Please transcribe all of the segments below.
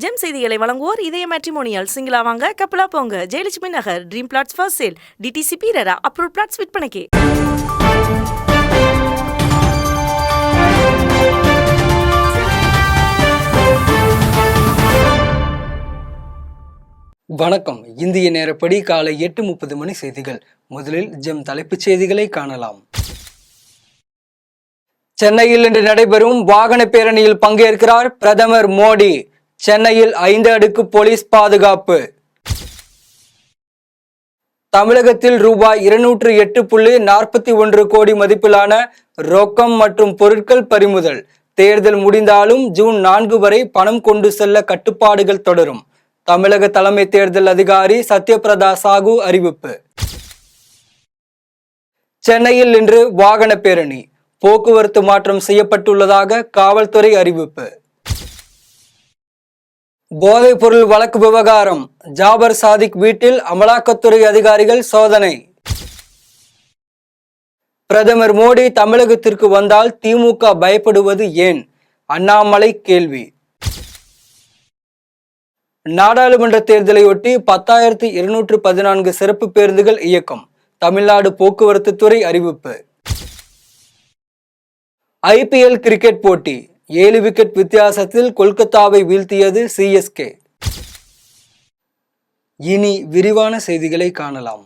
GeM செய்திகளை வழங்குவோர் இதய மேட்ரிமோனியல். சிங்கிளா வாங்க, கப்பலா போங்க. Jayalakshmi Nagar, dream flats for sale. DTC பீரரா, அப்ரூவ் பிளாட்ஸ் விற்பனைக்கு. வணக்கம். இந்திய நேரப்படி காலை 8:30 மணி செய்திகள். முதலில் ஜெம் தலைப்புச் செய்திகளை காணலாம். சென்னையில் இன்று நடைபெறும் வாகன பேரணியில் பங்கேற்கிறார் பிரதமர் மோடி. சென்னையில் 5 அடுக்கு போலீஸ் பாதுகாப்பு. தமிழகத்தில் ரூபாய் 208.41 கோடி மதிப்பிலான ரொக்கம் மற்றும் பொருட்கள் பறிமுதல். தேர்தல் முடிந்தாலும் ஜூன் 4 வரை பணம் கொண்டு செல்ல கட்டுப்பாடுகள் தொடரும். தமிழக தலைமை தேர்தல் அதிகாரி சத்யபிரதா சாகு அறிவிப்பு. சென்னையில் இன்று வாகன பேரணி. போக்குவரத்து மாற்றம் செய்யப்பட்டுள்ளதாக காவல்துறை அறிவிப்பு. போதைப் பொருள் வழக்கு விவகாரம். ஜாபர் சாதிக் வீட்டில் அமலாக்கத்துறை அதிகாரிகள் சோதனை. பிரதமர் மோடி தமிழகத்திற்கு வந்தால் திமுக பயப்படுவது ஏன்? அண்ணாமலை கேள்வி. நாடாளுமன்ற தேர்தலையொட்டி 10,214 சிறப்பு பேருந்துகள் இயக்கம். தமிழ்நாடு போக்குவரத்து துறை அறிவிப்பு. IPL கிரிக்கெட் போட்டி. 7 விக்கெட் வித்தியாசத்தில் கொல்கத்தாவை வீழ்த்தியது CSK. இனி விரிவான செய்திகளை காணலாம்.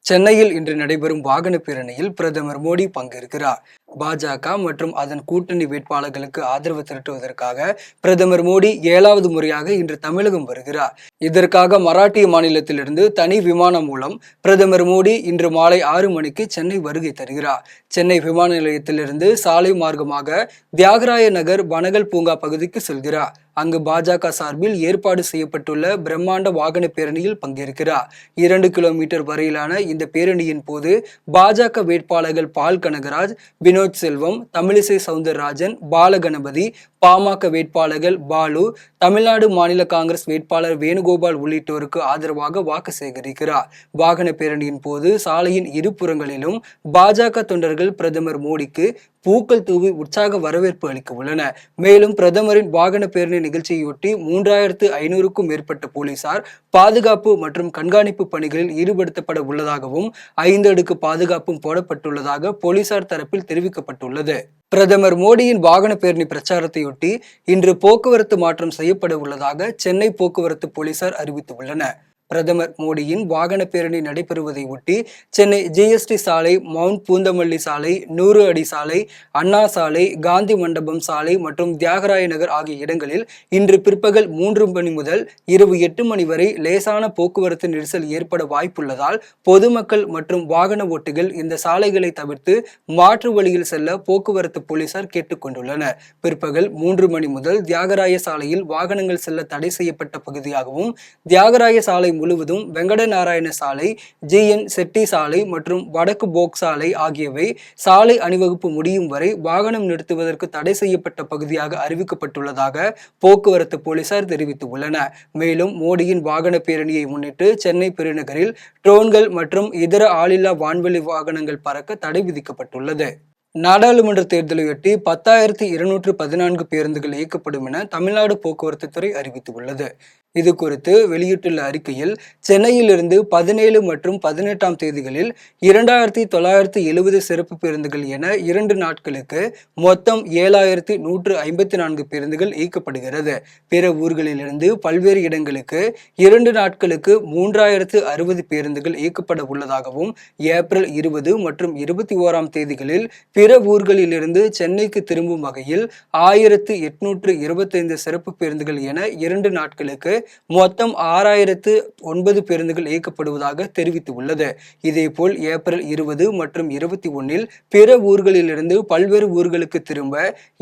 சென்னையில் இன்று நடைபெறும் வாகன பேரணியில் பிரதமர் மோடி பங்கேற்கிறார். பாஜக மற்றும் அதன் கூட்டணி வேட்பாளர்களுக்கு ஆதரவு திரட்டுவதற்காக பிரதமர் மோடி 7வது முறையாக இன்று தமிழகம் வருகிறார். இதற்காக மராட்டிய மாநிலத்திலிருந்து தனி விமானம் மூலம் பிரதமர் மோடி இன்று மாலை 6 மணிக்கு சென்னை வருகை தருகிறார். சென்னை விமான நிலையத்திலிருந்து சாலை மார்க்கமாக தியாகராய நகர் வனகல் பூங்கா பகுதிக்கு செல்கிறார். அங்கு பாஜக சார்பில் ஏற்பாடு செய்யப்பட்டுள்ள பிரம்மாண்ட வாகன பேரணியில் பங்கேற்கிறார். 2 கிலோமீட்டர் வரையிலான இந்த பேரணியின் போது பாஜக வேட்பாளர்கள் பால் கனகராஜ், வினோத் செல்வம், தமிழிசை சவுந்தரராஜன், பாலகணபதி, பாமக வேட்பாளர்கள் பாலு, தமிழ்நாடு மாநில காங்கிரஸ் வேட்பாளர் வேணுகோபால் உள்ளிட்டோருக்கு ஆதரவாக வாக்கு சேகரிக்கிறார். வாகன பேரணியின் போது சாலையின் இருபுறங்களிலும் பாஜக தொண்டர்கள் பிரதமர் மோடிக்கு பூக்கள் தூவி உற்சாக வரவேற்பு அளிக்க உள்ளனர். மேலும் பிரதமரின் வாகன பேரணி நிகழ்ச்சியொட்டி 3,500க்கும் மேற்பட்ட போலீசார் பாதுகாப்பு மற்றும் கண்காணிப்பு பணிகளில் ஈடுபடுத்தப்பட உள்ளதாகவும் 5 அடுக்கு பாதுகாப்பும் போடப்பட்டுள்ளதாக போலீசார் தரப்பில் தெரிவிக்கப்பட்டுள்ளது. பிரதமர் மோடியின் வாகன பேரணி பிரச்சாரத்தையொட்டி இன்று போக்குவரத்து மாற்றம் செய்யப்பட உள்ளதாக சென்னை போக்குவரத்து போலீசார் அறிவித்துள்ளனர். பிரதமர் மோடியின் வாகன பேரணி நடைபெறுவதை ஒட்டி சென்னை GST சாலை, மவுண்ட் பூந்தமல்லி சாலை, 100 அடி சாலை, அண்ணா சாலை, காந்தி மண்டபம் சாலை மற்றும் தியாகராய நகர் ஆகிய இடங்களில் இன்று பிற்பகல் 3 மணி முதல் இரவு 8 மணி வரை லேசான போக்குவரத்து நெரிசல் ஏற்பட வாய்ப்புள்ளதால் பொதுமக்கள் மற்றும் வாகன ஓட்டிகள் இந்த சாலைகளை தவிர்த்து மாற்று வழியில் செல்ல போக்குவரத்து போலீசார் கேட்டுக்கொண்டுள்ளனர். பிற்பகல் 3 மணி முதல் தியாகராய சாலையில் வாகனங்கள் செல்ல தடை செய்யப்பட்ட பகுதியாகவும், தியாகராய சாலை முழுவதும் வெங்கடநாராயண சாலை, GN செட்டி சாலை மற்றும் வடக்கு போக் சாலை ஆகியவை சாலை அணிவகுப்பு முடியும் வரை வாகனம் நிறுத்துவதற்கு தடை செய்யப்பட்ட பகுதியாக அறிவிக்கப்பட்டுள்ளதாக போக்குவரத்து போலீசார் தெரிவித்துள்ளனர். மேலும் மோடியின் வாகன பேரணியை முன்னிட்டு சென்னை பெருநகரில் ட்ரோன்கள் மற்றும் இதர ஆளில்லா வான்வெளி வாகனங்கள் பறக்க தடை விதிக்கப்பட்டுள்ளது. நாடாளுமன்ற தேர்தலையொட்டி 10,214 பேருந்துகள் இயக்கப்படும் என தமிழ்நாடு போக்குவரத்து துறை அறிவித்துள்ளது. இது குறித்து வெளியிட்டுள்ள அறிக்கையில், சென்னையிலிருந்து 17 மற்றும் 18ஆம் தேதிகளில் 2,970 சிறப்பு பேருந்துகள் என 2 நாட்களுக்கு மொத்தம் 7,154 பேருந்துகள் இயக்கப்படுகிறது. பிற ஊர்களிலிருந்து பல்வேறு இடங்களுக்கு 2 நாட்களுக்கு 3,060 பேருந்துகள் இயக்கப்பட உள்ளதாகவும், ஏப்ரல் 20 மற்றும் 21ஆம் தேதிகளில் பிற ஊர்களிலிருந்து சென்னைக்கு திரும்பும் வகையில் 1,825 சிறப்பு பேருந்துகள் என 2 நாட்களுக்கு மொத்தம் 6,009 பேருந்துகள் இயக்கப்படுவதாக தெரிவித்துள்ளது. இதேபோல் ஏப்ரல் 20 மற்றும் 21இல் பிற ஊர்களிலிருந்து பல்வேறு ஊர்களுக்கு திரும்ப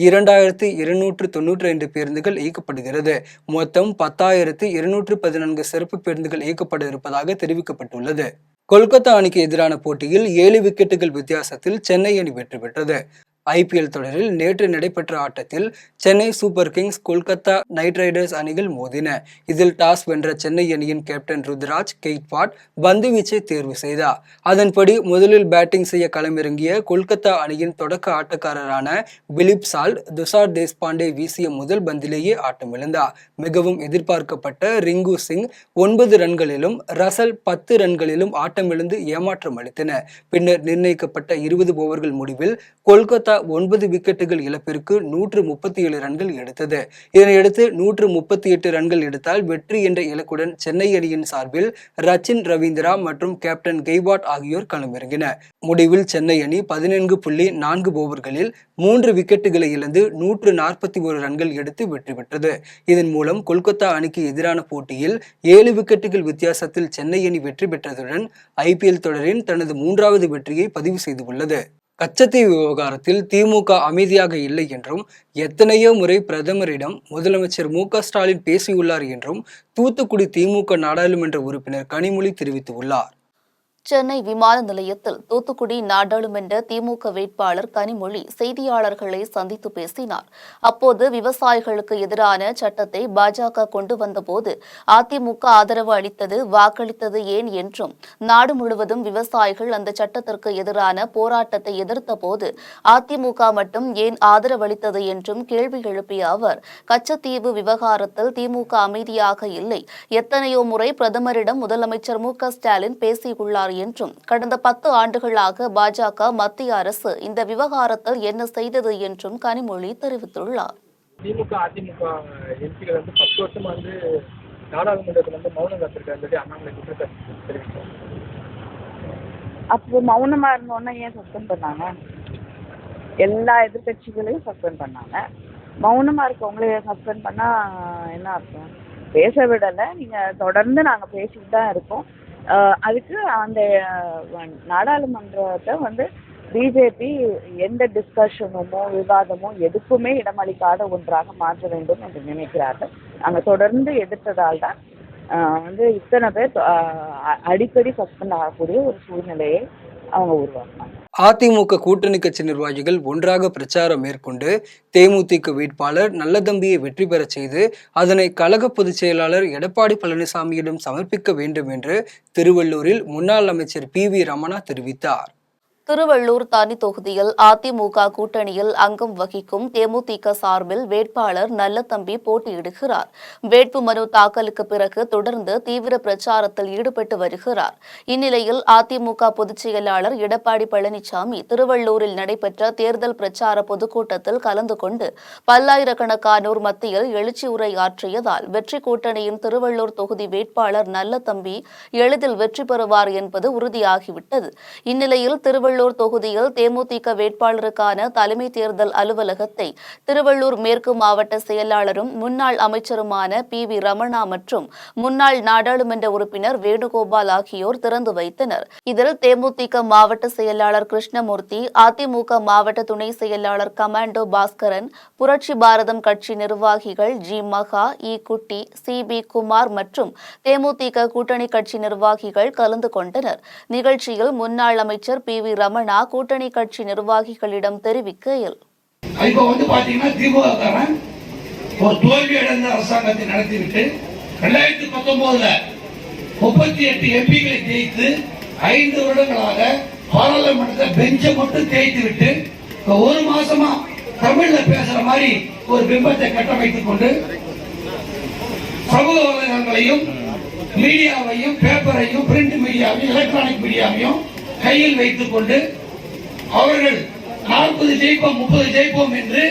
2,292 பேருந்துகள் இயக்கப்படுகிறது. மொத்தம் 10,214 சிறப்பு பேருந்துகள் இயக்கப்பட இருப்பதாக தெரிவிக்கப்பட்டுள்ளது. கொல்கத்தா அணிக்கு எதிரான போட்டியில் 7 விக்கெட்டுகள் வித்தியாசத்தில் சென்னை அணி வெற்றி பெற்றது. ஐபிஎல் தொடரில் நேற்று நடைபெற்ற ஆட்டத்தில் Chennai super Kings Kolkata night Riders அணிகள் மோதின. இதில் டாஸ் வென்ற சென்னை அணியின் கேப்டன் ருத்ராஜ் கெய்க்வாட் பந்து வீச்சை தேர்வு செய்தார். அதன்படி முதலில் பேட்டிங் செய்ய களமிறங்கிய கொல்கத்தா அணியின் தொடக்க ஆட்டக்காரரான பிலிப் சால்ட் துஷார் தேஷ்பாண்டே வீசிய முதல் பந்திலேயே ஆட்டமிழந்தார். மிகவும் எதிர்பார்க்கப்பட்ட ரிங்கு சிங் 9 ரன்களிலும் ரசல் 10 ரன்களிலும் ஆட்டமிழந்து ஏமாற்றம் அளித்தனர். பின்னர் நிர்ணயிக்கப்பட்ட 20 ஓவர்கள் முடிவில் கொல்கத்தா 9 விக்கெட்டுகள் இழப்பிற்கு 137 ரன்கள் எடுத்தது. இதனையடுத்து 138 ரன்கள் எடுத்தால் வெற்றி என்ற இலக்குடன் சென்னை அணியின் சார்பில் ரச்சின் ரவீந்திரா மற்றும் கேப்டன் கெய்க்வாட் ஆகியோர் களமிறங்கினர். முடிவில் சென்னை அணி 14.4 ஓவர்களில் 3 விக்கெட்டுகளை இழந்து 141 ரன்கள் எடுத்து வெற்றி பெற்றது. இதன் மூலம் கொல்கத்தா அணிக்கு எதிரான போட்டியில் 7 விக்கெட்டுகள் வித்தியாசத்தில் சென்னை அணி வெற்றி பெற்றதுடன் ஐபிஎல் தொடரின் தனது 3வது வெற்றியை பதிவு செய்துள்ளது. கச்சத்தீவு விவகாரத்தில் திமுக அமைதியாக இல்லை என்றும் எத்தனையோ முறை பிரதமரிடம் முதலமைச்சர் மு.க.ஸ்டாலின் பேசியுள்ளார் என்றும் தூத்துக்குடி திமுக நாடாளுமன்ற உறுப்பினர் கனிமொழி தெரிவித்துள்ளார். சென்னை விமான நிலையத்தில் தூத்துக்குடி நாடாளுமன்ற திமுக வேட்பாளர் கனிமொழி செய்தியாளர்களை சந்தித்து பேசினார். அப்போது விவசாயிகளுக்கு எதிரான சட்டத்தை பாஜக கொண்டு வந்தபோது அதிமுக ஆதரவு அளித்தது, வாக்களித்தது ஏன் என்றும், நாடு முழுவதும் விவசாயிகள் அந்த சட்டத்திற்கு எதிரான போராட்டத்தை எதிர்த்த போது அதிமுக மட்டும் ஏன் ஆதரவளித்தது என்றும் கேள்வி எழுப்பிய அவர், கச்சத்தீவு விவகாரத்தில் திமுக அமைதியாக இல்லை, எத்தனையோ முறை பிரதமரிடம் முதலமைச்சர் மு.க.ஸ்டாலின் பேசியுள்ளார் என்றும், கடந்த 10 ஆண்டுகளாக பாஜக மத்திய அரசு இந்த விவகாரத்தில் என்ன செய்தது என்றும் கனிமொழி தெரிவித்துள்ளார். திமுக அதிமுக எம்பிகள் 10 வருஷமா நாடாளுமன்றத்தில் மௌனம் காத்திருக்காரு அண்ணாமலை குற்றச்சாட்டு தெரிவித்தார். அப்போ மௌனமா இருந்தோன்னா ஏன் சஸ்பெண்ட் பண்ணாங்க? எல்லா எதிர்கட்சிகளையும் சஸ்பெண்ட் பண்ணாங்க. மௌனமா இருக்கவங்களே சஸ்பெண்ட் பண்ணா என்ன அர்த்தம்? பேச விடலை. நீங்க தொடர்ந்து நாங்க பேசிட்டு தான் இருக்கோம். அதுக்கு அந்த நாடாளுமன்றத்தை பிஜேபி எந்த டிஸ்கஷனுமோ விவாதமோ எதுக்குமே இடமளிக்காத ஒன்றாக மாற்ற வேண்டும் என்று நினைக்கிறார்கள். நாங்கள் தொடர்ந்து எதிர்த்ததால் தான் இத்தனை பேர் அடிக்கடி சஸ்பெண்ட் ஆகக்கூடிய ஒரு சூழ்நிலையை அவங்க உருவாக்குனாங்க. அதிமுக கூட்டணி கட்சி நிர்வாகிகள் ஒன்றாக பிரச்சாரம் மேற்கொண்டு தேமுதிக வேட்பாளர் நல்லதம்பியை வெற்றி பெறச் செய்து அதனை கழக பொதுச் செயலாளர் எடப்பாடி பழனிசாமியிடம் சமர்ப்பிக்க வேண்டும் என்று திருவள்ளூரில் முன்னாள் அமைச்சர் பி.வி. ரமணா தெரிவித்தார். திருவள்ளூர் தனி தொகுதியில் அதிமுக கூட்டணியில் அங்கம் வகிக்கும் தேமுதிக சார்பில் வேட்பாளர் நல்லதம்பி போட்டியிடுகிறார். வேட்புமனு தாக்கலுக்கு பிறகு தொடர்ந்து தீவிர பிரச்சாரத்தில் ஈடுபட்டு வருகிறார். இந்நிலையில் அதிமுக பொதுச் செயலாளர் எடப்பாடி பழனிசாமி திருவள்ளூரில் நடைபெற்ற தேர்தல் பிரச்சார பொதுக்கூட்டத்தில் கலந்து கொண்டு பல்லாயிரக்கணக்கானோர் மத்தியில் எழுச்சி உரை ஆற்றியதால் வெற்றி கூட்டணியின் திருவள்ளூர் தொகுதி வேட்பாளர் நல்லதம்பி எளிதில் வெற்றி பெறுவார் என்பது உறுதியாகிவிட்டது. இந்நிலையில் திருவள்ளூர் தொகுதியில் தேமுதிக வேட்பாளருக்கான தலைமை தேர்தல் அலுவலகத்தை திருவள்ளூர் மேற்கு மாவட்ட செயலாளரும் முன்னாள் அமைச்சருமான பி.வி. ரமணா மற்றும் முன்னாள் நாடாளுமன்ற உறுப்பினர் வேணுகோபால் ஆகியோர் திறந்து வைத்தனர். இதில் தேமுதிக மாவட்ட செயலாளர் கிருஷ்ணமூர்த்தி, அதிமுக மாவட்ட துணை செயலாளர் கமாண்டோ பாஸ்கரன், புரட்சி பாரதம் கட்சி நிர்வாகிகள் ஜி. மகா, இ. குட்டி, சி.பி. குமார் மற்றும் தேமுதிக கூட்டணி கட்சி நிர்வாகிகள் கலந்து கொண்டனர். நிகழ்ச்சியில் முன்னாள் அமைச்சர் பி.வி. ரமணா கூட்டணி கட்சி நிர்வாகிகளிடம் தெரிவிக்கையில், இப்போ பாத்தீங்கன்னா திமுக ஒரு தோல்வியடைந்த அரசாங்கத்தை நடத்திவிட்டு 2019 38 எம்பிகளை ஜெயித்து 5 வருடங்களாக பாராளுமன்றத்தை பெஞ்சை மட்டும் தேய்த்து விட்டு ஒரு மாசமா தமிழ்ல பேசுற மாதிரி ஒரு பிம்பத்தை கட்டமைத்துக் கொண்டு சமூக வலைதளங்களையும் மீடியாவையும் பேப்பரையும் பிரிண்ட் மீடியாவையும் எலக்ட்ரானிக் மீடியாவையும் கையில் வைத்துக் கொண்டு அவர்கள் 40 ஜெயிப்போம் 30 ஜெயிப்போம் என்று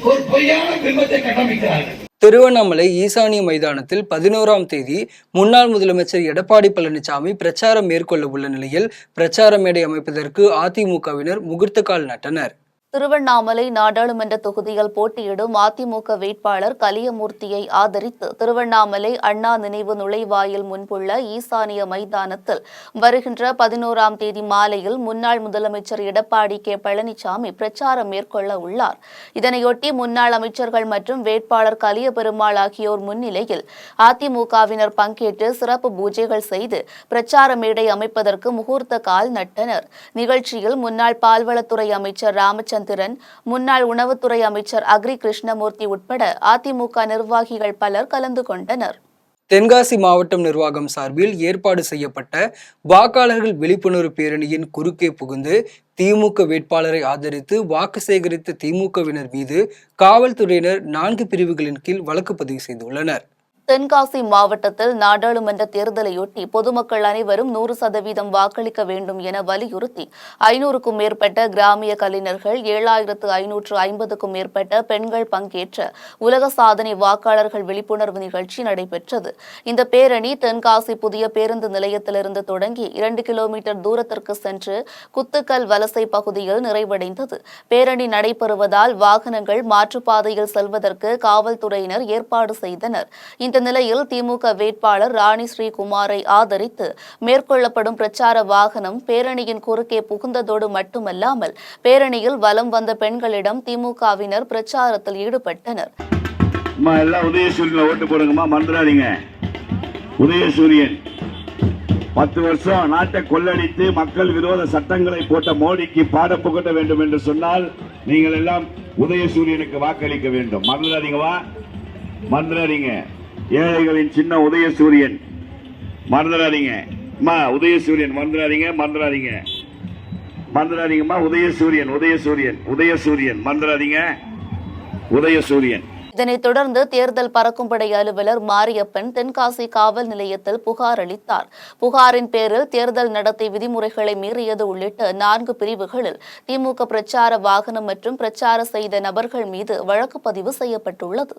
ஒரு பொய்யான பிம்பத்தை கட்டமைக்கிறார்கள். திருவண்ணாமலை ஈசானிய மைதானத்தில் 11ஆம் தேதி முன்னாள் முதலமைச்சர் எடப்பாடி பழனிசாமி பிரச்சாரம் மேற்கொள்ள உள்ள நிலையில் பிரச்சார மேடை அமைப்பதற்கு அதிமுகவினர் முகூர்த்த கால் நட்டனர். திருவண்ணாமலை நாடாளுமன்ற தொகுதியில் போட்டியிடும் அதிமுக வேட்பாளர் கலியமூர்த்தியை ஆதரித்து திருவண்ணாமலை அண்ணா நினைவு நுழைவாயில் முன்புள்ள ஈசானிய மைதானத்தில் வருகின்ற 11ஆம் தேதி மாலையில் முன்னாள் முதலமைச்சர் எடப்பாடி கே. பழனிசாமி பிரச்சாரம் மேற்கொள்ள உள்ளார். இதனையொட்டி முன்னாள் அமைச்சர்கள் மற்றும் வேட்பாளர் கலியபெருமாள் ஆகியோர் முன்னிலையில் அதிமுகவினர் பங்கேற்று சிறப்பு பூஜைகள் செய்து பிரச்சார மேடை அமைப்பதற்கு முகூர்த்த கால் நட்டனர். நிகழ்ச்சியில் முன்னாள் பால்வளத்துறை அமைச்சர் ராமச்சந்திரன், ராஜேந்திரன், முன்னாள் உணவுத்துறை அமைச்சர் அக்ரி கிருஷ்ணமூர்த்தி உட்பட அதிமுக நிர்வாகிகள் பலர் கலந்து கொண்டனர். தென்காசி மாவட்டம் நிர்வாகம் சார்பில் ஏற்பாடு செய்யப்பட்ட வாக்காளர்கள் விழிப்புணர்வு பேரணியின் குறுக்கே புகுந்து திமுக வேட்பாளரை ஆதரித்து வாக்கு சேகரித்த திமுகவினர் மீது காவல்துறையினர் 4 பிரிவுகளின் கீழ் வழக்கு பதிவு செய்துள்ளனர். தென்காசி மாவட்டத்தில் நாடாளுமன்ற தேர்தலையொட்டி பொதுமக்கள் அனைவரும் 100% வாக்களிக்க வேண்டும் என வலியுறுத்தி 500க்கும் மேற்பட்ட கிராமிய கலைஞர்கள், 7550க்கும் மேற்பட்ட பெண்கள் பங்கேற்ற உலக சாதனை வாக்காளர்கள் விழிப்புணர்வு நிகழ்ச்சி நடைபெற்றது. இந்த பேரணி தென்காசி புதிய பேருந்து நிலையத்திலிருந்து தொடங்கி 2 கிலோமீட்டர் தூரத்திற்கு சென்று குத்துக்கல் வலசை பகுதியில் நிறைவடைந்தது. பேரணி நடைபெறுவதால் வாகனங்கள் மாற்றுப்பாதையில் செல்வதற்கு காவல்துறையினர் ஏற்பாடு செய்தனர். இந்த நிலையில் திமுக வேட்பாளர் ராணி ஸ்ரீகுமாரை ஆதரித்து மேற்கொள்ளப்படும் பிரச்சார வாகனம் பேரணியின் குறுக்கே புகுந்ததோடு மட்டுமல்லாமல் பேரணியில் வலம் வந்த பெண்களிடம் திமுகவினர் பிரச்சாரத்தில் ஈடுபட்டனர். உதயசூரியன் ஓட்டு போடுங்கம்மா, மறந்துடாதீங்க. உதயசூரியன் 10 வருஷம் நாட்டை கொள்ளடித்து மக்கள் விரோத சட்டங்களை போட்ட மோடிக்கு பாடம் புகட்ட வேண்டும் என்று சொன்னால் நீங்கள் எல்லாம் உதயசூரியனுக்கு வாக்களிக்க வேண்டும். மறந்துடாதீங்க. ஏழைகளின் சின்ன உதயசூரியன், மறந்துடாதீங்க. உதயசூரியன் மறந்துடாதீங்கம்மா. உதயசூரியன் மறந்துடாதீங்க. உதயசூரியன். இதனைத் தொடர்ந்து தேர்தல் பறக்கும்படை அலுவலர் மாரியப்பன் தென்காசி காவல் நிலையத்தில் புகார் அளித்தார். புகாரின் பேரில் தேர்தல் நடத்தை விதிமுறைகளை மீறியது உள்ளிட்ட 4 பிரிவுகளில் திமுக பிரச்சார வாகனம் மற்றும் பிரச்சார செய்த நபர்கள் மீது வழக்கு பதிவு செய்யப்பட்டுள்ளது.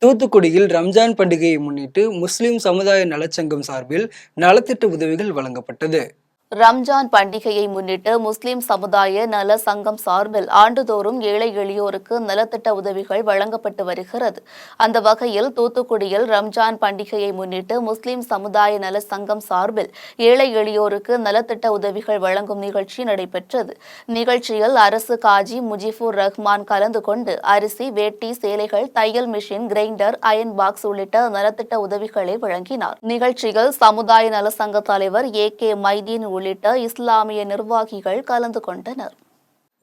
தூத்துக்குடியில் ரம்ஜான் பண்டிகையை முன்னிட்டு முஸ்லிம் சமுதாய நலச்சங்கம் சார்பில் நலத்திட்ட உதவிகள் வழங்கப்பட்டது. ரம்ஜான் பண்டிகையை முன்னிட்டு முஸ்லிம் சமுதாய நல சங்கம் சார்பில் ஆண்டுதோறும் ஏழை எளியோருக்கு நலத்திட்ட உதவிகள் வழங்கப்பட்டு வருகிறது. அந்த வகையில் தூத்துக்குடியில் ரம்ஜான் பண்டிகையை முன்னிட்டு முஸ்லிம் சமுதாய நல சங்கம் சார்பில் ஏழை எளியோருக்கு நலத்திட்ட உதவிகள் வழங்கும் நிகழ்ச்சி நடைபெற்றது. நிகழ்ச்சியில் அரசு காஜி முஜிபுர் ரஹ்மான் கலந்து கொண்டு அரிசி, வேட்டி, சேலைகள், தையல் மிஷின், கிரைண்டர், அயன் பாக்ஸ் உள்ளிட்ட நலத்திட்ட உதவிகளை வழங்கினார். நிகழ்ச்சியில் சமுதாய நல சங்க தலைவர் AK மைதீன் உள்ளிட்ட இஸ்லாமிய நிர்வாகிகள் கலந்து கொண்டனர்.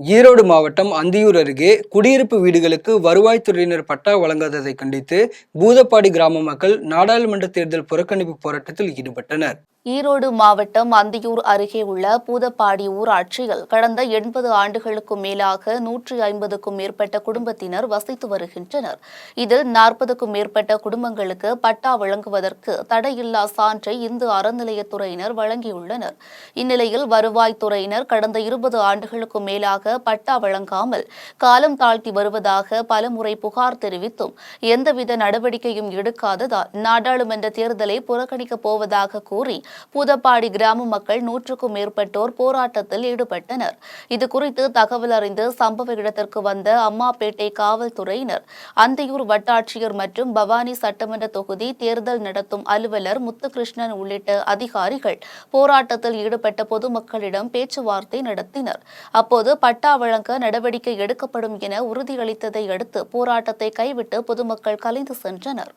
ஈரோடு மாவட்டம் அந்தியூர் அருகே குடியிருப்பு வீடுகளுக்கு வருவாய்த்துறையினர் பட்டா வழங்காததை கண்டித்து பூதப்பாடி கிராம மக்கள் நாடாளுமன்ற தேர்தல் புறக்கணிப்பு போராட்டத்தில் ஈடுபட்டனர். ஈரோடு மாவட்டம் அந்தியூர் அருகே உள்ள பூதப்பாடி ஊராட்சியில் கடந்த 80 ஆண்டுகளுக்கும் மேலாக 150க்கும் மேற்பட்ட குடும்பத்தினர் வசித்து வருகின்றனர். இதில் 40க்கும் மேற்பட்ட குடும்பங்களுக்கு பட்டா வழங்குவதற்கு தடையில்லா சான்றை இந்து அறநிலையத்துறையினர் வழங்கியுள்ளனர். இந்நிலையில் வருவாய்த்துறையினர் கடந்த 20 ஆண்டுகளுக்கும் மேலாக பட்டா வழங்காமல் காலம் தாழ்த்தி வருவதாக பலமுறை புகார் தெரிவித்தும் எந்தவித நடவடிக்கையும் எடுக்காததால் நாடாளுமன்ற தேர்தலை புறக்கணிக்கப் போவதாக கூறி பூதப்பாடி கிராம மக்கள் 100க்கும் மேற்பட்டோர் போராட்டத்தில் ஈடுபட்டனர். இதுகுறித்து தகவல் அறிந்து சம்பவ இடத்திற்கு வந்த அம்மாப்பேட்டை காவல்துறையினர், அந்தியூர் வட்டாட்சியர் மற்றும் பவானி சட்டமன்ற தொகுதி தேர்தல் நடத்தும் அலுவலர் முத்துகிருஷ்ணன் உள்ளிட்ட அதிகாரிகள் போராட்டத்தில் ஈடுபட்ட பொதுமக்களிடம் பேச்சுவார்த்தை நடத்தினர். அப்போது பட்டா வழங்க நடவடிக்கை எடுக்கப்படும் என உறுதியளித்ததை அடுத்து போராட்டத்தை கைவிட்டு பொதுமக்கள் கலைந்து சென்றனர்.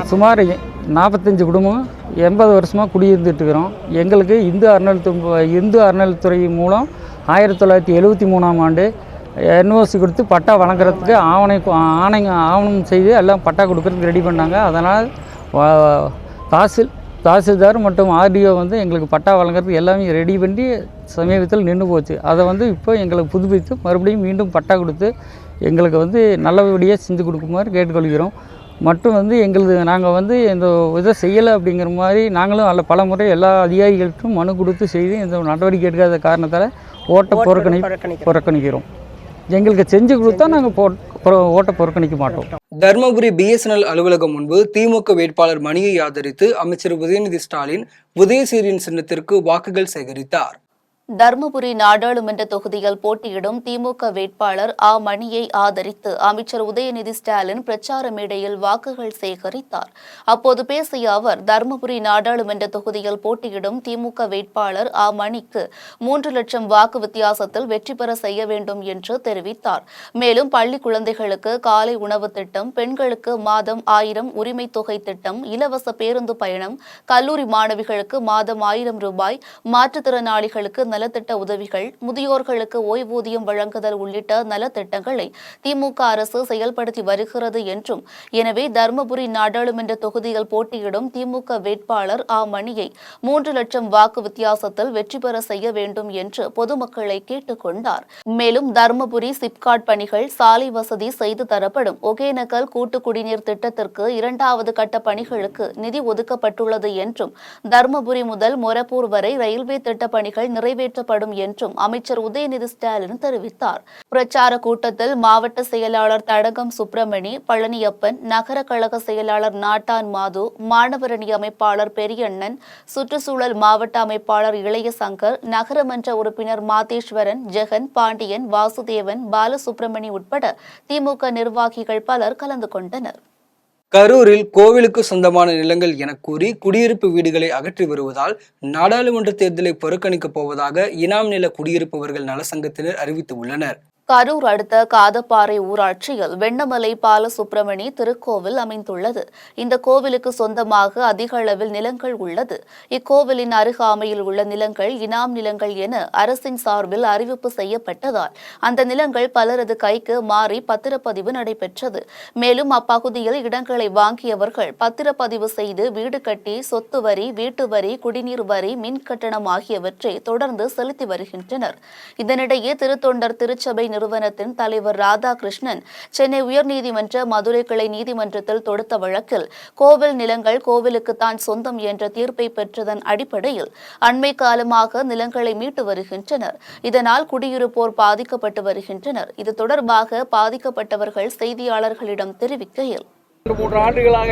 சுமார் 45 குடும்பம் 80 வருஷமாக குடியிருந்துட்டு இருக்கிறோம். எங்களுக்கு இந்து அறநிலைத்துறை மூலம் 1973ஆம் ஆண்டு NOC கொடுத்து பட்டா வழங்குறதுக்கு ஆவணம் செய்து எல்லாம் பட்டா கொடுக்கறதுக்கு ரெடி பண்ணாங்க. அதனால் தாசில்தார் மற்றும் RDO எங்களுக்கு பட்டா வழங்குறதுக்கு எல்லாமே ரெடி பண்ணி சமீபத்தில் நின்று போச்சு. அதை இப்போ எங்களுக்கு புதுப்பித்து மறுபடியும் மீண்டும் பட்டா கொடுத்து எங்களுக்கு நல்லபடியாக செஞ்சு கொடுக்குமாறு கேட்டுக்கொள்கிறோம். மற்றும் நாங்கள் இந்த இதை செய்யலை அப்படிங்கிற மாதிரி நாங்களும் பல முறை எல்லா அதிகாரிகளுக்கும் மனு கொடுத்து செய்து இந்த நடவடிக்கை எடுக்காத காரணத்தால் ஓட்டை புறக்கணிக்கிறோம். எங்களுக்கு செஞ்சு கொடுத்தா நாங்கள் ஓட்டை புறக்கணிக்க மாட்டோம். தர்மபுரி BSNL அலுவலகம் முன்பு திமுக வேட்பாளர் மணியை ஆதரித்து அமைச்சர் உதயநிதி ஸ்டாலின் உதயசூரியன் சின்னத்திற்கு வாக்குகள் சேகரித்தார். தர்மபுரி நாடாளுமன்ற தொகுதியில் போட்டியிடும் திமுக வேட்பாளர் மணியை ஆதரித்து அமைச்சர் உதயநிதி ஸ்டாலின் பிரச்சார மேடையில் வாக்குகள் சேகரித்தார். அப்போது பேசிய அவர், தர்மபுரி நாடாளுமன்ற தொகுதியில் போட்டியிடும் திமுக வேட்பாளர் மணிக்கு 3 லட்சம் வாக்கு வித்தியாசத்தில் வெற்றி பெற செய்ய வேண்டும் என்று தெரிவித்தார். மேலும் பள்ளி குழந்தைகளுக்கு காலை உணவு திட்டம், பெண்களுக்கு மாதம் 1000 உரிமை தொகை திட்டம், இலவச பேருந்து பயணம், கல்லூரி மாணவிகளுக்கு மாதம் 1000 ரூபாய், மாற்றுத்திறனாளிகளுக்கு நலத்திட்ட உதவிகள், முதியோர்களுக்கு ஓய்வூதியம் வழங்குதல் உள்ளிட்ட நலத்திட்டங்களை திமுக அரசு செயல்படுத்தி வருகிறது என்றும், எனவே தருமபுரி நாடாளுமன்ற தொகுதியில் போட்டியிடும் திமுக வேட்பாளர் ஆ மணியை 3 லட்சம் வாக்கு வித்தியாசத்தில் வெற்றி பெற செய்ய வேண்டும் என்று பொதுமக்களை கேட்டுக் கொண்டார். மேலும் தருமபுரி சிப்காட் பணிகள், சாலை வசதி செய்து தரப்படும், ஒகேனக்கல் கூட்டு குடிநீர் திட்டத்திற்கு 2வது கட்ட பணிகளுக்கு நிதி ஒதுக்கப்பட்டுள்ளது என்றும், தருமபுரி முதல் மொரப்பூர் வரை ரயில்வே திட்ட பணிகள் நிறைவேற்றப்படும் என்றும் அமைச்சர் உதயநிதி ஸ்டாலின் தெரிவித்தார். பிரச்சார கூட்டத்தில் மாவட்ட செயலாளர் தடகம் சுப்பிரமணி, பழனியப்பன், நகர கழக செயலாளர் நாட்டான் மாது, மாணவரணி அமைப்பாளர் பெரியண்ணன், சுற்றுச்சூழல் மாவட்ட அமைப்பாளர் இளைய சங்கர், நகரமன்ற உறுப்பினர் மாதேஸ்வரன், ஜெகன், பாண்டியன், வாசுதேவன், பாலசுப்பிரமணி உட்பட திமுக நிர்வாகிகள் பலர் கலந்து கொண்டனர். கரூரில் கோவிலுக்கு சொந்தமான நிலங்கள் என கூறி குடியிருப்பு வீடுகளை அகற்றி வருவதால் நாடாளுமன்ற தேர்தலை புறக்கணிக்கப் போவதாக இனாம் நில குடியிருப்பவர்கள் நலசங்கத்தினர் அறிவித்து உள்ளனர். கரூர் அடுத்த காதப்பாறை ஊராட்சியில் வெண்ணமலை பாலசுப்பிரமணி திருக்கோவில் அமைந்துள்ளது. இந்த கோவிலுக்கு சொந்தமாக அதிக அளவில் நிலங்கள் உள்ளது. இக்கோவிலின் அருகாமையில் உள்ள நிலங்கள் இனாம் நிலங்கள் என அரசின் சார்பில் அறிவிப்பு செய்யப்பட்டதால் அந்த நிலங்கள் பலரது கைக்கு மாறி பத்திரப்பதிவு நடைபெற்றது. மேலும் அப்பகுதியில் இடங்களை வாங்கியவர்கள் பத்திரப்பதிவு செய்து வீடு கட்டி சொத்து வரி, வீட்டு வரி, குடிநீர் வரி, மின் கட்டணம் ஆகியவற்றை தொடர்ந்து செலுத்தி வருகின்றனர். இதனிடையே திருத்தொண்டர் திருச்சபை நிறுவனத்தின் தலைவர் ராதாகிருஷ்ணன் சென்னை உயர்நீதிமன்ற மதுரை கிளை நீதிமன்றத்தில் தொடுத்த வழக்கில் கோவில் நிலங்கள் கோவிலுக்கு தான் சொந்தம் என்ற தீர்ப்பை பெற்றதன் அடிப்படையில் அண்மை காலமாக நிலங்களை மீட்டு வருகின்றனர். இதனால் குடியிருப்போர் பாதிக்கப்பட்டு வருகின்றனர். இது தொடர்பாக பாதிக்கப்பட்டவர்கள் செய்தியாளர்களிடம் தெரிவிக்கையில், 3 ஆண்டுகளாக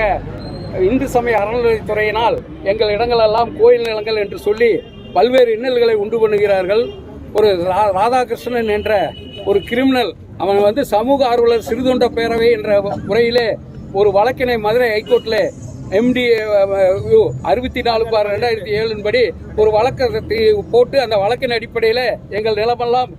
இந்து சமய அறநிலையத்துறையினால் எங்கள் இடங்களெல்லாம் கோயில் நிலங்கள் என்று சொல்லி பல்வேறு இன்னல்களை உண்டு பண்ணுகிறார்கள். ஒரு ராதாகிருஷ்ணன் என்ற ஒரு கிரிமினல், அவன் சமூக ஆர்வலர் சிறுதொண்ட பேரவை என்ற முறையிலே ஒரு வழக்கினை மதுரை ஹைகோர்ட்ல MD 64/2007 படி ஒரு வழக்கை போட்டு அந்த வழக்கின் அடிப்படையில் எங்கள் நிலமெல்லாம்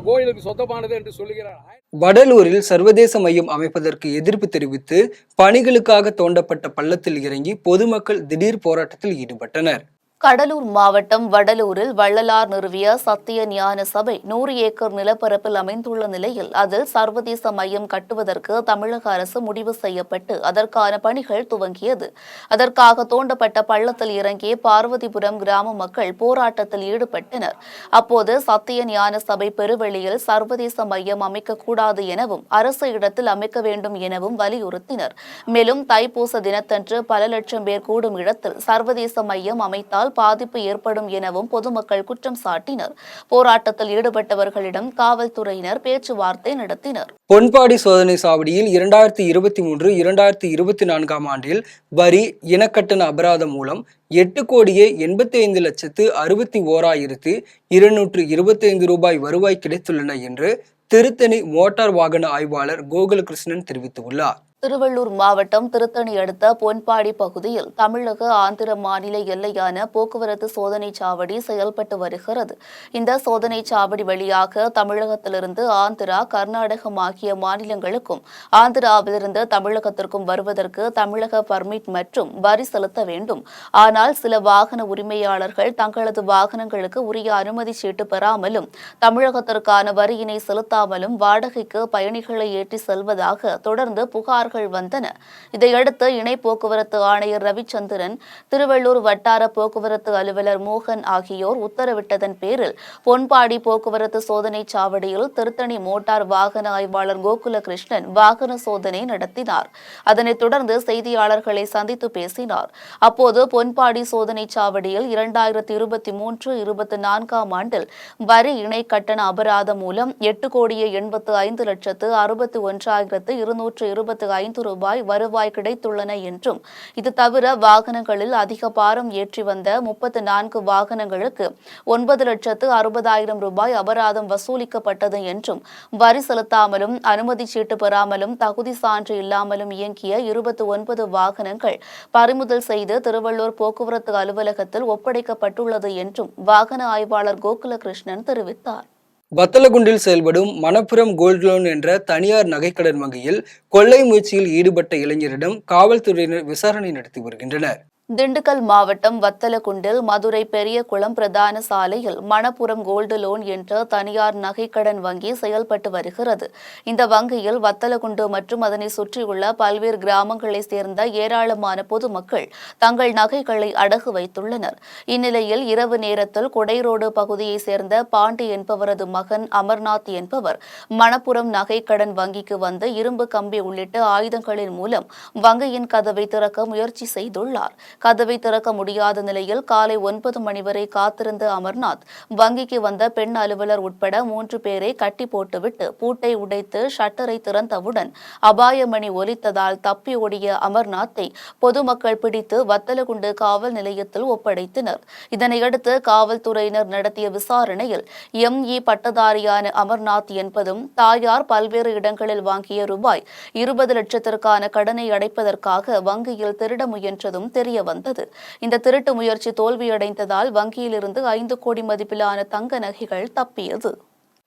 கோயிலுக்கு சொந்தமானது என்று சொல்லுகிறார். வடலூரில் சர்வதேச மையம் அமைப்பதற்கு எதிர்ப்பு தெரிவித்து பணிகளுக்காக தோண்டப்பட்ட பள்ளத்தில் இறங்கி பொதுமக்கள் திடீர் போராட்டத்தில் ஈடுபட்டனர். கடலூர் மாவட்டம் வடலூரில் வள்ளலார் நிறுவிய சத்திய ஞான சபை 100 ஏக்கர் நிலப்பரப்பில் அமைந்துள்ள நிலையில் அதில் சர்வதேச மையம் கட்டுவதற்கு தமிழக அரசு முடிவு செய்யப்பட்டு அதற்கான பணிகள் துவங்கியது. அதற்காக தோண்டப்பட்ட பள்ளத்தில் இறங்கிய பார்வதிபுரம் கிராம மக்கள் போராட்டத்தில் ஈடுபட்டனர். அப்போது சத்திய ஞான சபை பெருவெளியில் சர்வதேச மையம் அமைக்கக்கூடாது எனவும் அரசு இடத்தில் அமைக்க வேண்டும் எனவும் வலியுறுத்தினர். மேலும் தைப்பூச தினத்தன்று பல லட்சம் பேர் கூடும் இடத்தில் சர்வதேச மையம் அமைத்தால் பாதிப்பு ஏற்படும் எனவும் பொதுமக்கள் குற்றம் சாட்டினர். போராட்டத்தில் ஈடுபட்டவர்களிடம் காவல்துறையினர் பேச்சுவார்த்தை நடத்தினர். பொன்பாடி சோதனை சாவடியில் 2023-2024 ஆண்டில் வரி இனக்கட்டண அபராதம் மூலம் 8,85,61,225 ரூபாய் வருவாய் கிடைத்துள்ளன என்று திருத்தணி மோட்டார் வாகன ஆய்வாளர் கோகுலகிருஷ்ணன் தெரிவித்துள்ளார். திருவள்ளூர் மாவட்டம் திருத்தணி அடுத்த பொன்பாடி பகுதியில் தமிழக ஆந்திர மாநில எல்லையான போக்குவரத்து சோதனை சாவடி செயல்பட்டு வருகிறது. இந்த சோதனை சாவடி வழியாக தமிழகத்திலிருந்து ஆந்திரா, கர்நாடகம் ஆகிய மாநிலங்களுக்கும் ஆந்திராவிலிருந்து தமிழகத்திற்கும் வருவதற்கு தமிழக பர்மிட் மற்றும் வரி செலுத்த வேண்டும். ஆனால் சில வாகன உரிமையாளர்கள் தங்களது வாகனங்களுக்கு உரிய அனுமதி சீட்டு பெறாமலும் தமிழகத்திற்கான வரியினை செலுத்தாமலும் வாடகைக்கு பயணிகளை ஏற்றி செல்வதாக தொடர்ந்து புகார் வந்தன. இதையடுத்து இணை போக்குவரத்து ஆணையர் ரவிச்சந்திரன், திருவள்ளூர் வட்டார போக்குவரத்து அலுவலர் மோகன் ஆகியோர் உத்தரவிட்டதன் பேரில் பொன்பாடி போக்குவரத்து சோதனை சாவடியில் திருத்தணி மோட்டார் வாகன ஆய்வாளர் கோகுலகிருஷ்ணன் வாகன சோதனை நடத்தினார். அதனைத் தொடர்ந்து செய்தியாளர்களை சந்தித்து பேசினார். அப்போது பொன்பாடி சோதனை சாவடியில் 2023-24 ஆண்டில் வரி இணை கட்டண அபராதம் மூலம் 8,85,61,225 ரூபாய் வருவாய் கிடைத்துள்ளன என்றும், இது தவிர வாகனங்களில் அதிக பாரம் ஏற்றி வந்த 34 வாகனங்களுக்கு 9,60,000 ரூபாய் அபராதம் வசூலிக்கப்பட்டது என்றும், வரி செலுத்தாமலும் அனுமதி சீட்டு பெறாமலும் தகுதி சான்று இல்லாமலும் இயங்கிய 29 வாகனங்கள் பறிமுதல் செய்து திருவள்ளூர் போக்குவரத்து அலுவலகத்தில் ஒப்படைக்கப்பட்டுள்ளது என்றும் வாகன ஆய்வாளர் கோகுலகிருஷ்ணன் தெரிவித்தார். வத்தலகுண்டில் செயல்படும் மணப்புரம் கோல்ட் லோன் என்ற தனியார் நகைக்கடன் வங்கியில் கொள்ளை முயற்சியில் ஈடுபட்ட இளைஞரிடம் காவல்துறையினர் விசாரணை நடத்தி வருகின்றனர். திண்டுக்கல் மாவட்டம் வத்தலக்குண்டில் மதுரை பெரியகுளம் பிரதான சாலையில் மணப்புரம் கோல்டு லோன் என்ற தனியார் நகைக்கடன் வங்கி செயல்பட்டு வருகிறது. இந்த வங்கியில் வத்தலக்குண்டு மற்றும் அதனை சுற்றியுள்ள பல்வேறு கிராமங்களைச் சேர்ந்த ஏராளமான பொதுமக்கள் தங்கள் நகைகளை அடகு வைத்துள்ளனர். இந்நிலையில் இரவு நேரத்தில் கொடைரோடு பகுதியைச் சேர்ந்த பாண்டி என்பவரது மகன் அமர்நாத் என்பவர் மணப்புரம் நகைக்கடன் வங்கிக்கு வந்து இரும்பு கம்பி உள்ளிட்ட ஆயுதங்களின் மூலம் வங்கியின் கதவை திறக்க முயற்சி செய்துள்ளார். கதவை திறக்க முடியாத நிலையில் காலை 9 மணி வரை காத்திருந்த அமர்நாத் வங்கிக்கு வந்த பெண் அலுவலர் உட்பட 3 பேரை கட்டி போட்டுவிட்டு பூட்டை உடைத்து ஷட்டரை திறந்தவுடன் அபாயமணி ஒலித்ததால் தப்பி ஓடிய அமர்நாத்தை பொதுமக்கள் பிடித்து வத்தலகுண்டு காவல் நிலையத்தில் ஒப்படைத்தனர். இதனையடுத்து காவல்துறையினர் நடத்திய விசாரணையில் ME பட்டதாரியான அமர்நாத் என்பதும் தாயார் பல்வேறு இடங்களில் வாங்கிய ரூபாய் 20 லட்சத்திற்கான கடனை அடைப்பதற்காக வங்கியில் திருட முயன்றதும் தெரிய வந்தது. இந்த திருட்டு முயற்சி தோல்வியடைந்ததால் வங்கியிலிருந்து 5 கோடி மதிப்பிலான தங்க நகைகள் தப்பியது.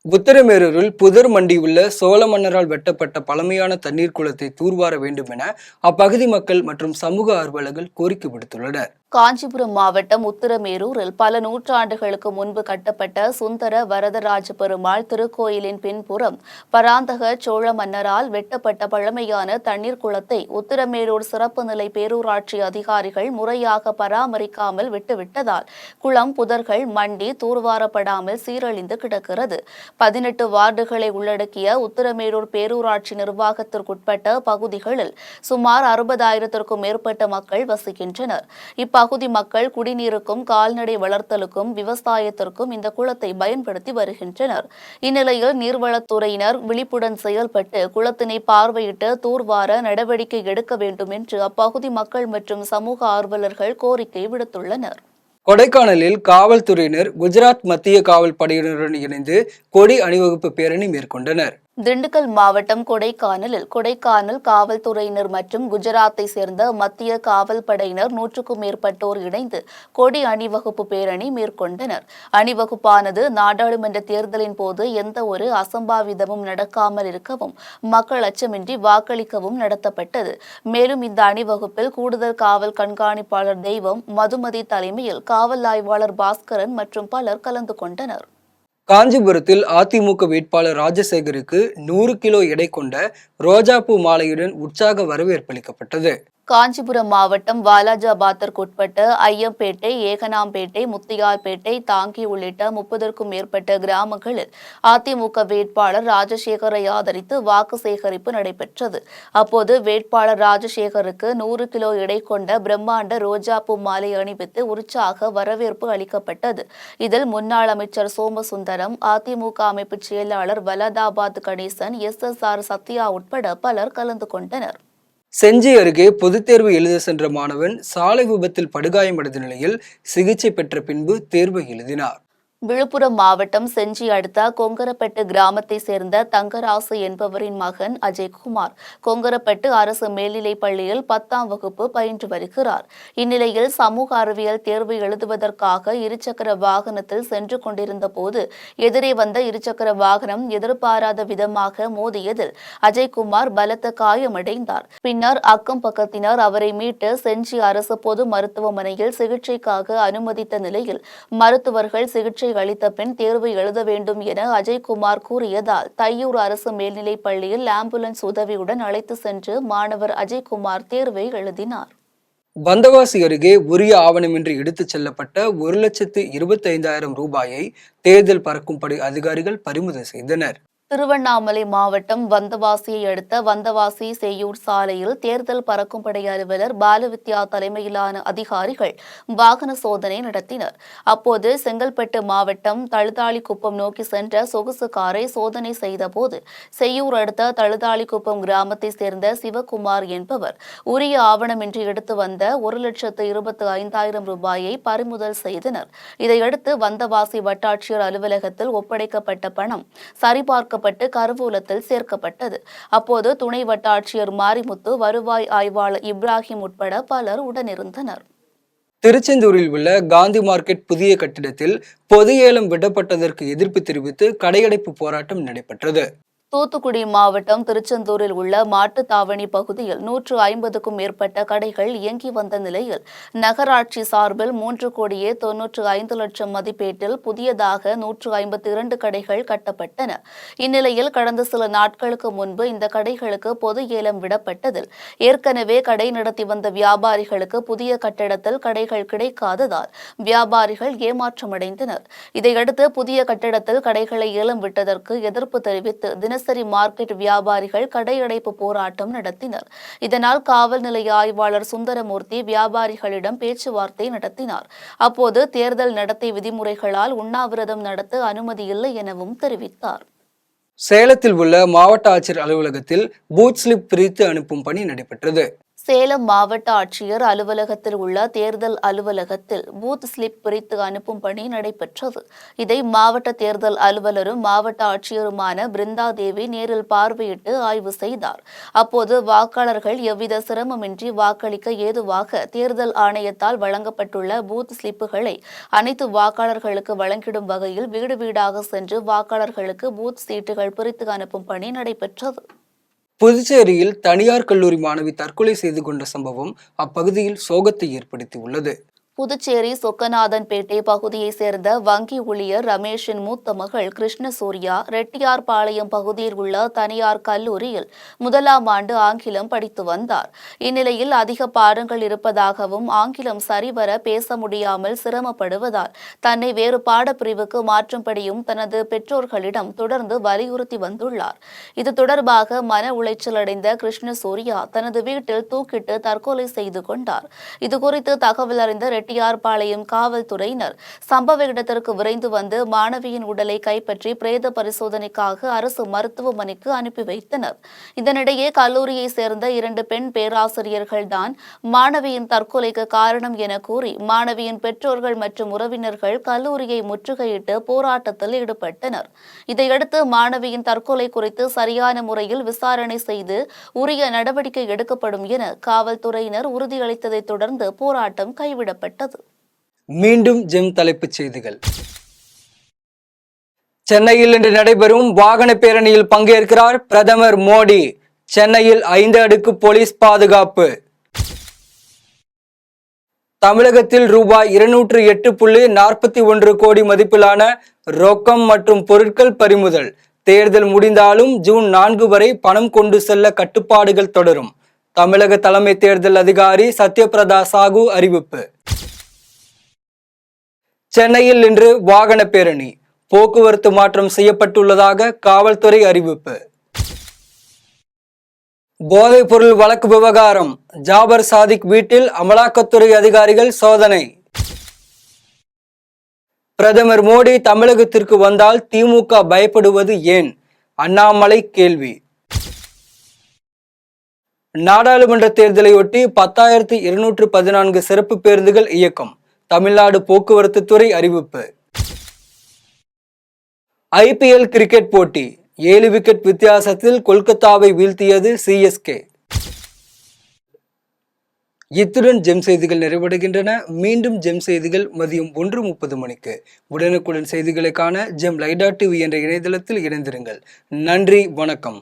உத்தரமேரூரில் புதர் மண்டியுள்ள சோழ மன்னரால் வெட்டப்பட்ட பழமையான தண்ணீர் குளத்தை தூர்வார வேண்டும் என அப்பகுதி மக்கள் மற்றும் சமூக ஆர்வலர்கள் கோரிக்கை விடுத்துள்ளனர். காஞ்சிபுரம் மாவட்டம் உத்தரமேரூரில் பல நூற்றாண்டுகளுக்கு முன்பு கட்டப்பட்ட சுந்தர வரதராஜ பெருமாள் திருக்கோயிலின் பின்புறம் பராந்தக சோழ மன்னரால் வெட்டப்பட்ட பழமையான தண்ணீர் குளத்தை உத்தரமேரூர் சிறப்பு நிலை பேரூராட்சி அதிகாரிகள் முறையாக பராமரிக்காமல் விட்டுவிட்டதால் குளம் புதர்கள் மண்டி தூர்வாரப்படாமல் சீரழிந்து கிடக்கிறது. 18 வார்டுகளை உள்ளடக்கிய உத்தரமேரூர் பேரூராட்சி நிர்வாகத்திற்குட்பட்ட பகுதிகளில் சுமார் 60,000க்கும் மேற்பட்ட மக்கள் வசிக்கின்றனர். இப்பகுதி மக்கள் குடிநீருக்கும் கால்நடை வளர்த்தலுக்கும் விவசாயத்திற்கும் இந்த குளத்தை பயன்படுத்தி வருகின்றனர். இந்நிலையில் நீர்வளத்துறையினர் விழிப்புடன் செயல்பட்டு குளத்தினை பார்வையிட்டு தூர்வார நடவடிக்கை எடுக்க வேண்டும் என்று அப்பகுதி மக்கள் மற்றும் சமூக ஆர்வலர்கள் கோரிக்கை விடுத்துள்ளனர். கொடைக்கானலில் காவல்துறையினர் குஜராத் மத்திய காவல் படையினருடன் இணைந்து கொடி அணிவகுப்பு பேரணி மேற்கொண்டனர். திண்டுக்கல் மாவட்டம் கொடைக்கானல் காவல்துறையினர் மற்றும் குஜராத்தை சேர்ந்த மத்திய காவல் படையினர் 100க்கும் மேற்பட்டோர் இணைந்து கொடி அணிவகுப்பு பேரணி மேற்கொண்டனர். அணிவகுப்பானது நாடாளுமன்ற தேர்தலின் போது எந்த ஒரு அசம்பாவிதமும் நடக்காமல் இருக்கவும் மக்கள் அச்சமின்றி வாக்களிக்கவும் நடத்தப்பட்டது. மேலும் இந்த அணிவகுப்பில் கூடுதல் காவல் கண்காணிப்பாளர் தெய்வம் மதுமதி தலைமையில் காவல் ஆய்வாளர் பாஸ்கரன் மற்றும் பலர் கலந்து கொண்டனர். காஞ்சிபுரத்தில் அதிமுக வேட்பாளர் ராஜசேகருக்கு 100 கிலோ எடை கொண்ட ரோஜாப்பூ மாலையுடன் உற்சாக வரவேற்பளிக்கப்பட்டது. காஞ்சிபுரம் மாவட்டம் வாலாஜாபாத்திற்குட்பட்ட ஐயம்பேட்டை, ஏகனாம்பேட்டை, முத்தியால்பேட்டை, தாங்கி உள்ளிட்ட 30க்கும் மேற்பட்ட கிராமங்களில் அதிமுக வேட்பாளர் ராஜசேகரை ஆதரித்து வாக்கு சேகரிப்பு நடைபெற்றது. அப்போது வேட்பாளர் ராஜசேகருக்கு 100 கிலோ எடை கொண்ட பிரம்மாண்ட ரோஜாப்பூ மாலை அணிவித்து உற்சாக வரவேற்பு அளிக்கப்பட்டது. இதில் முன்னாள் அமைச்சர் சோமசுந்தரம், அதிமுக அமைப்பு செயலாளர் வலதாபாத் கணேசன், SSR சத்யா உட்பட பலர் கலந்து கொண்டனர். செஞ்சி அருகே பொதுத் தேர்வு எழுத சென்ற மாணவன் சாலை விபத்தில் படுகாயமடைந்த நிலையில் சிகிச்சை பெற்ற பின்பு தேர்வை எழுதினார். விழுப்புரம் மாவட்டம் செஞ்சி அடுத்த கொங்கரப்பட்டு கிராமத்தை சேர்ந்த தங்கராசு என்பவரின் மகன் அஜய்குமார் கொங்கரப்பட்டு அரசு மேல்நிலைப் பள்ளியில் 10ஆம் வகுப்பு பயின்று வருகிறார். இந்நிலையில் சமூக அறிவியல் தேர்வு எழுதுவதற்காக இருசக்கர வாகனத்தில் சென்று கொண்டிருந்த போது எதிரே வந்த இருசக்கர வாகனம் எதிர்பாராத விதமாக மோதியதில் அஜய்குமார் பலத்த காயமடைந்தார். பின்னர் அக்கம் பக்கத்தினர் அவரை மீட்டு செஞ்சி அரசு பொது மருத்துவமனையில் சிகிச்சைக்காக அனுமதித்த நிலையில் மருத்துவர்கள் சிகிச்சை அளித்த பின் தேர்வு எழுத வேண்டும் என அஜய்குமார் கூறியதால் தையூர் அரசு மேல்நிலைப் பள்ளியில் ஆம்புலன்ஸ் உதவியுடன் அழைத்து சென்று மாணவர் அஜய்குமார் தேர்வை எழுதினார். வந்தவாசி அருகே உரிய ஆவணமின்றி எடுத்துச் செல்லப்பட்ட 1,25,000 ரூபாயை தேர்தல் பறக்கும் படை அதிகாரிகள் பறிமுதல் செய்தனர். திருவண்ணாமலை மாவட்டம் வந்தவாசியை அடுத்த வந்தவாசி செய்யூர் சாலையில் தேர்தல் பறக்கும் படை அலுவலர் பாலவித்யா தலைமையிலான அதிகாரிகள் வாகன சோதனை நடத்தினர். அப்போது செங்கல்பட்டு மாவட்டம் தழுதாளிக்குப்பம் நோக்கி சென்ற சொகுசு காரை சோதனை செய்தபோது செய்யூர் அடுத்த தழுதாளிக்குப்பம் கிராமத்தை சேர்ந்த சிவகுமார் என்பவர் உரிய ஆவணமின்றி எடுத்து வந்த 1,25,000 ரூபாயை பறிமுதல் செய்தனர். இதையடுத்து வந்தவாசி வட்டாட்சியர் அலுவலகத்தில் ஒப்படைக்கப்பட்ட பணம் சரிபார்க்க கருவூலத்தில் சேர்க்கப்பட்டது. அப்போது துணை வட்டாட்சியர் மாரிமுத்து, வருவாய் ஆய்வாளர் இப்ராஹிம் உட்பட பலர் உடனிருந்தனர். திருச்செந்தூரில் உள்ள காந்தி மார்க்கெட் புதிய கட்டிடத்தில் பொது ஏலம் விடப்பட்டதற்கு எதிர்ப்பு தெரிவித்து கடையடைப்பு போராட்டம் நடைபெற்றது. தூத்துக்குடி மாவட்டம் திருச்செந்தூரில் உள்ள மாட்டுத்தாவணி பகுதியில் 150க்கும் மேற்பட்ட கடைகள் இயங்கி வந்த நிலையில் நகராட்சி சார்பில் 3,95,00,000 மதிப்பீட்டில் புதியதாக 152 கடைகள் கட்டப்பட்டன. இந்நிலையில் கடந்த சில நாட்களுக்கு முன்பு இந்த கடைகளுக்கு பொது ஏலம் விடப்பட்டதில் ஏற்கனவே கடை நடத்தி வந்த வியாபாரிகளுக்கு புதிய கட்டடத்தில் கடைகள் கிடைக்காததால் வியாபாரிகள் ஏமாற்றமடைந்தனர். இதையடுத்து புதிய கட்டடத்தில் கடைகளை ஏலம் விட்டதற்கு எதிர்ப்பு தெரிவித்து தினசரி மார்க்கெட் வியாபாரிகள் கடையடைப்பு போராட்டம் நடத்தினர். இதனால் காவல் நிலைய ஆய்வாளர் சுந்தரமூர்த்தி வியாபாரிகளிடம் பேச்சுவார்த்தை நடத்தினார். அப்போது தேர்தல் நடத்தை விதிமுறைகளால் உண்ணாவிரதம் நடத்த அனுமதி இல்லை எனவும் தெரிவித்தார். சேலத்தில் உள்ள மாவட்ட ஆட்சியர் அலுவலகத்தில் பூத் ஸ்லிப் பிரித்து அனுப்பும் பணி நடைபெற்றது. சேலம் மாவட்ட ஆட்சியர் அலுவலகத்தில் உள்ள தேர்தல் அலுவலகத்தில் பூத் ஸ்லிப் பிரித்து அனுப்பும் பணி நடைபெற்றது. இதை மாவட்ட தேர்தல் அலுவலரும் மாவட்ட ஆட்சியருமான பிருந்தா தேவி நேரில் பார்வையிட்டு ஆய்வு செய்தார். அப்போது வாக்காளர்கள் எவ்வித சிரமமின்றி வாக்களிக்க ஏதுவாக தேர்தல் ஆணையத்தால் வழங்கப்பட்டுள்ள பூத் ஸ்லிப்புகளை அனைத்து வாக்காளர்களுக்கு வழங்கிடும் வகையில் வீடு வீடாக சென்று வாக்காளர்களுக்கு பூத் சீட்டுகள் பிரித்து அனுப்பும் பணி நடைபெற்றது. புதுச்சேரியில் தனியார் கல்லூரி மாணவி தற்கொலை செய்து கொண்ட சம்பவம் அப்பகுதியில் சோகத்தை ஏற்படுத்தியுள்ளது. புதுச்சேரி சொக்கநாதன்பேட்டை பகுதியைச் சேர்ந்த வங்கி ஊழியர் ரமேஷின் மூத்த மகள் கிருஷ்ணசூர்யா ரெட்டியார்பாளையம் பகுதியில் உள்ள தனியார் கல்லூரியில் 1ஆம் ஆண்டு ஆங்கிலம் படித்து வந்தார். இந்நிலையில் அதிக பாடங்கள் இருப்பதாகவும் ஆங்கிலம் சரிவர பேச முடியாமல் சிரமப்படுவதால் தன்னை வேறு பாடப்பிரிவுக்கு மாற்றும்படியும் தனது பெற்றோர்களிடம் தொடர்ந்து வலியுறுத்தி வந்துள்ளார். இது தொடர்பாக மன உளைச்சல் அடைந்த கிருஷ்ணசூர்யா தனது வீட்டில் தூக்கிட்டு தற்கொலை செய்து கொண்டார். இதுகுறித்து தகவல் அறிந்த ரெட்டியார்பாளையம் காவல்துறையினர் சம்பவ இடத்திற்கு விரைந்து வந்து மாணவியின் உடலை கைப்பற்றி பிரேத பரிசோதனைக்காக அரசு மருத்துவமனைக்கு அனுப்பி வைத்தனர். இதனிடையே கல்லூரியை சேர்ந்த 2 பெண் பேராசிரியர்கள் தான் மாணவியின் தற்கொலைக்கு காரணம் என கூறி மாணவியின் பெற்றோர்கள் மற்றும் உறவினர்கள் கல்லூரியை முற்றுகையிட்டு போராட்டத்தில் ஈடுபட்டனர். இதையடுத்து மாணவியின் தற்கொலை குறித்து சரியான முறையில் விசாரணை செய்து உரிய நடவடிக்கை எடுக்கப்படும் என காவல்துறையினர் உறுதியளித்ததைத் தொடர்ந்து போராட்டம் கைவிடப்பட்டது. மீண்டும் ஜெம் தலைப்புச் செய்திகள். சென்னையில் இன்று நடைபெறும் வாகன பேரணியில் பங்கேற்கிறார் பிரதமர் மோடி. சென்னையில் 5 அடுக்கு போலீஸ் பாதுகாப்பு. தமிழகத்தில் ரூபாய் 208.41 கோடி மதிப்பிலான ரொக்கம் மற்றும் பொருட்கள் பறிமுதல். தேர்தல் முடிந்தாலும் ஜூன் 4 வரை பணம் கொண்டு செல்ல கட்டுப்பாடுகள் தொடரும். தமிழக தலைமை தேர்தல் அதிகாரி சத்யபிரதா சாகு அறிவிப்பு. சென்னையில் இன்று வாகன பேரணி. போக்குவரத்து மாற்றம் செய்யப்பட்டுள்ளதாக காவல்துறை அறிவிப்பு. போதைப் பொருள் வழக்கு விவகாரம். ஜாபர் சாதிக் வீட்டில் அமலாக்கத்துறை அதிகாரிகள் சோதனை. பிரதமர் மோடி தமிழகத்திற்கு வந்தால் திமுக பயப்படுவது ஏன்? அண்ணாமலை கேள்வி. நாடாளுமன்ற தேர்தலையொட்டி 10,214 சிறப்பு பேருந்துகள் இயக்கம். தமிழ்நாடு போக்குவரத்து துறை அறிவிப்பு. IPL கிரிக்கெட் போட்டி. 7 விக்கெட் வித்தியாசத்தில் கொல்கத்தாவை வீழ்த்தியது CSK. இத்துடன் ஜெம் செய்திகள் நிறைவடைகின்றன. மீண்டும் ஜெம் செய்திகள் மதியம் 1:30 மணிக்கு. உடனுக்குடன் செய்திகளை காண ஜெம் லைடா TV என்ற இணையதளத்தில் இணைந்திருங்கள். நன்றி, வணக்கம்.